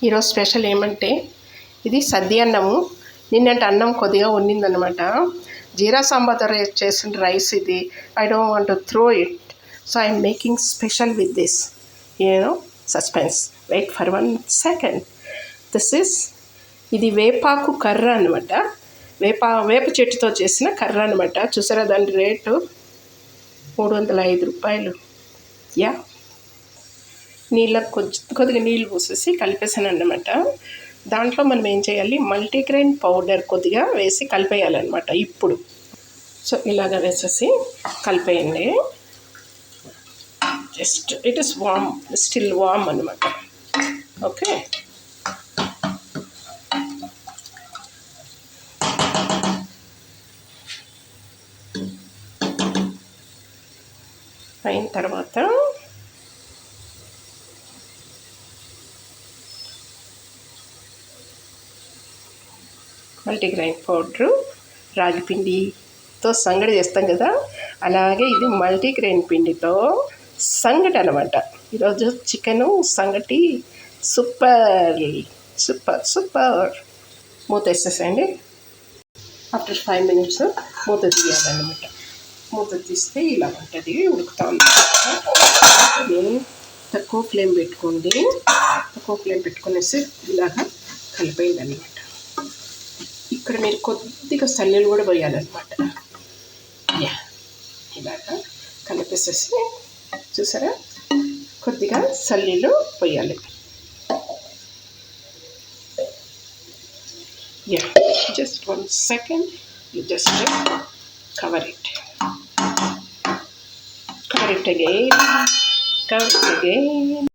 ఈరోజు స్పెషల్ ఏమంటే ఇది సద్ది అన్నము. నిన్నటి అన్నం కొద్దిగా ఉన్నిందనమాట. జీరా సాంబార్తో చేసిన రైస్ ఇది. I don't want to throw it, so I'm making special with this. Suspense. Wait for 1 second. ఇది వేపాకు కర్ర అనమాట. వేప చెట్టుతో చేసిన కర్ర అనమాట. చూసారా, దాని రేటు 305 రూపాయలు. యా, కొద్దిగా నీళ్ళు పోసేసి కలిపేసాను అన్నమాట. దాంట్లో మనం ఏం చేయాలి, మల్టీగ్రెయిన్ పౌడర్ కొద్దిగా వేసి కలిపేయాలన్నమాట. ఇప్పుడు సో ఇలాగ వేసేసి కలిపేయండి. Just it is warm, still warm అనమాట. ఓకే, అయిన తర్వాత మల్టీగ్రెయిన్ పౌడరు, రాగి పిండితో సంగటి చేస్తాం కదా, అలాగే ఇది మల్టీగ్రెయిన్ పిండితో సంగటి అనమాట. ఈరోజు చికెను సంగటి సూపర్ సూపర్ సూపర్. మూత వేసేసేయండి. ఆఫ్టర్ 5 minutes మూత తీయాలన్నమాట. మూత తీస్తే ఇలా ఉంటుంది, ఉడుకుతా ఉంటుంది. తక్కువ ఫ్లేమ్ పెట్టుకోండి. తక్కువ ఫ్లేమ్ పెట్టుకునేసి ఇలాగా కలిపేయండి అనమాట. ఇక్కడ మీరు కొద్దిగా సన్నీళ్ళు కూడా పోయాలన్నమాట. ఇలాగా కలిపేసేసి, చూసారా, కొద్దిగా సన్నీళ్ళు పోయాలి. Just 1 second. You just cover it. Cover it again. Cover it again.